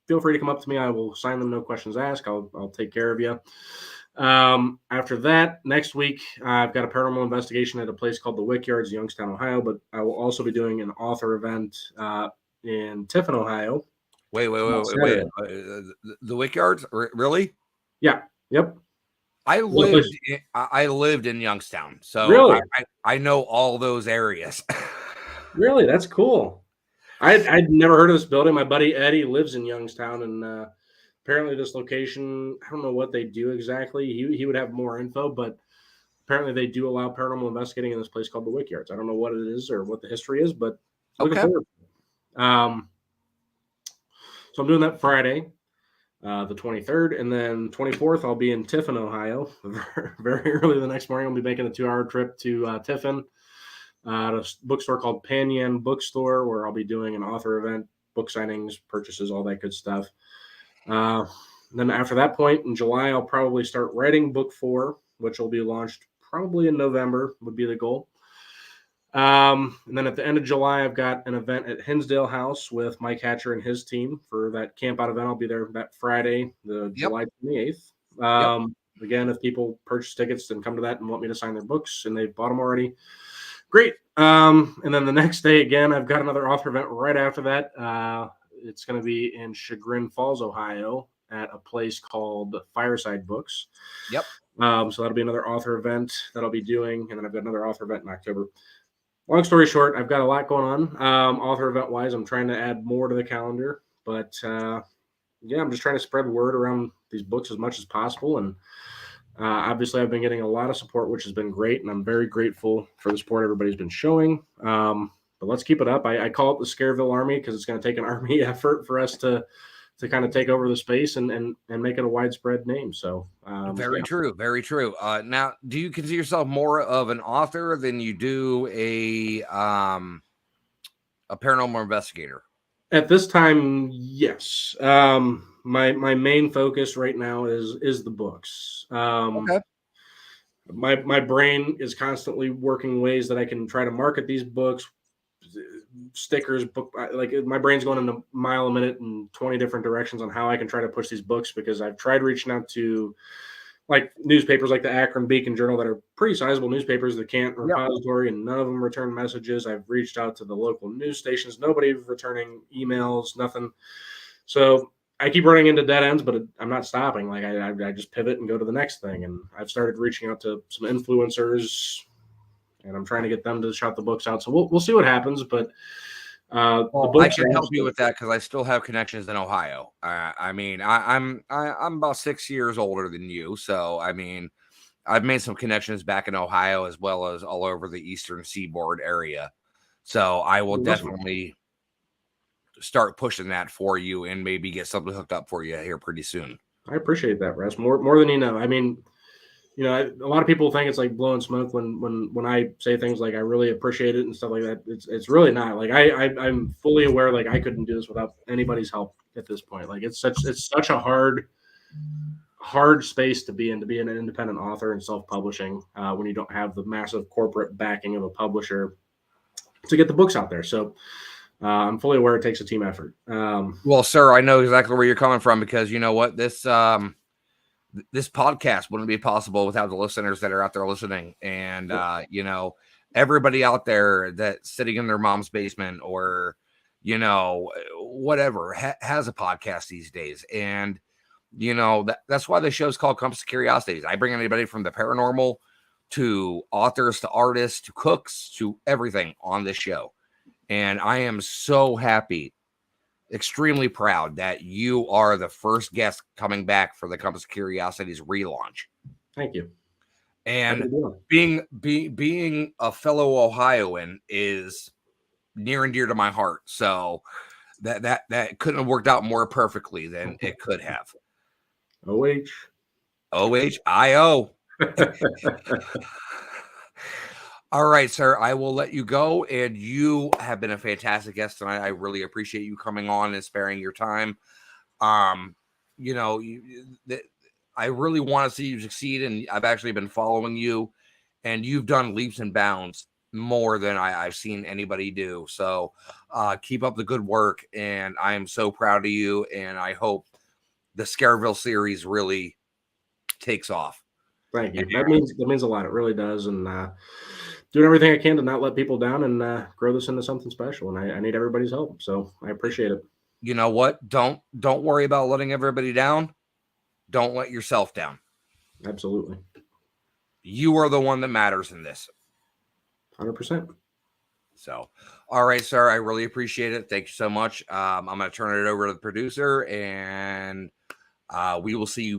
feel free to come up to me. I will sign them, no questions asked. I'll take care of you. After that, next week, I've got a paranormal investigation at a place called the Wickyards, Youngstown, Ohio. But I will also be doing an author event in Tiffin, Ohio. Wait. The Wickyards? Really? Yeah. Yep. I lived in Youngstown, so really? I know all those areas. Really? That's cool. I'd never heard of this building. My buddy Eddie lives in Youngstown, and apparently this location, I don't know what they do exactly. He would have more info, but apparently they do allow paranormal investigating in this place called the Wickyards. I don't know what it is or what the history is, but looking forward to it. So I'm doing that Friday. The 23rd, and then 24th, I'll be in Tiffin, Ohio. Very early the next morning, I'll be making a 2-hour trip to Tiffin, at a bookstore called Pan Yan Bookstore, where I'll be doing an author event, book signings, purchases, all that good stuff. Then after that point in July, I'll probably start writing book 4, which will be launched probably in November, would be the goal. And then at the end of July, I've got an event at Hinsdale House with Mike Hatcher and his team for that camp out event. I'll be there that Friday, July 28th. Again, if people purchase tickets and come to that and want me to sign their books and they've bought them already, great. And then the next day, again, I've got another author event right after that. It's going to be in Chagrin Falls, Ohio, at a place called Fireside Books. Yep. So that'll be another author event that I'll be doing. And then I've got another author event in October. Long story short, I've got a lot going on. Author event wise, I'm trying to add more to the calendar, but I'm just trying to spread word around these books as much as possible. And obviously, I've been getting a lot of support, which has been great, and I'm very grateful for the support everybody's been showing. but let's keep it up. I call it the Scareville Army because it's going to take an army effort for us to kind of take over the space and make it a widespread name. So very true. Very true. Now, do you consider yourself more of an author than you do a paranormal investigator? At this time, yes. My main focus right now is the books. Okay. My brain is constantly working ways that I can try to market these books, stickers, book. Like my brain's going in a mile a minute in 20 different directions on how I can try to push these books, because I've tried reaching out to like newspapers like the Akron Beacon Journal that are pretty sizable newspapers, the Canton Repository, and none of them return messages. I've reached out to the local news stations, nobody returning emails, nothing. So I keep running into dead ends, but I'm not stopping. Like I just pivot and go to the next thing. And I've started reaching out to some influencers, and I'm trying to get them to shout the books out. So we'll see what happens. But I can help you with that because I still have connections in Ohio. I mean, I'm about 6 years older than you, so I mean, I've made some connections back in Ohio as well as all over the Eastern Seaboard area. So I will definitely start pushing that for you and maybe get something hooked up for you here pretty soon. I appreciate that, Russ. More than you know. I mean, you know, a lot of people think it's like blowing smoke when I say things like I really appreciate it and stuff like that. It's really not. Like I'm fully aware, like I couldn't do this without anybody's help at this point. Like it's such a hard space to be in, to be an independent author and self-publishing when you don't have the massive corporate backing of a publisher to get the books out there. So I'm fully aware it takes a team effort. Well, sir, I know exactly where you're coming from, because you know what, this podcast wouldn't be possible without the listeners that are out there listening. And, you know, everybody out there that's sitting in their mom's basement or, you know, whatever has a podcast these days. And, you know, that's why the show's called Compass of Curiosities. I bring anybody from the paranormal to authors, to artists, to cooks, to everything on this show. And I am so happy, extremely proud that you are the first guest coming back for the Compass of Curiosities relaunch. Thank you. And being a fellow Ohioan is near and dear to my heart. So that couldn't have worked out more perfectly than it could have. OHIO. All right, sir. I will let you go, and you have been a fantastic guest tonight. I really appreciate you coming on and sparing your time. You know, I really want to see you succeed, and I've actually been following you, and you've done leaps and bounds more than I've seen anybody do. So keep up the good work, and I am so proud of you, and I hope the Scareville series really takes off. Thank you. That means a lot. It really does. And doing everything I can to not let people down and grow this into something special. And I need everybody's help. So I appreciate it. You know what? Don't worry about letting everybody down. Don't let yourself down. Absolutely. You are the one that matters in this. 100%. So, all right, sir. I really appreciate it. Thank you so much. I'm going to turn it over to the producer, and we will see you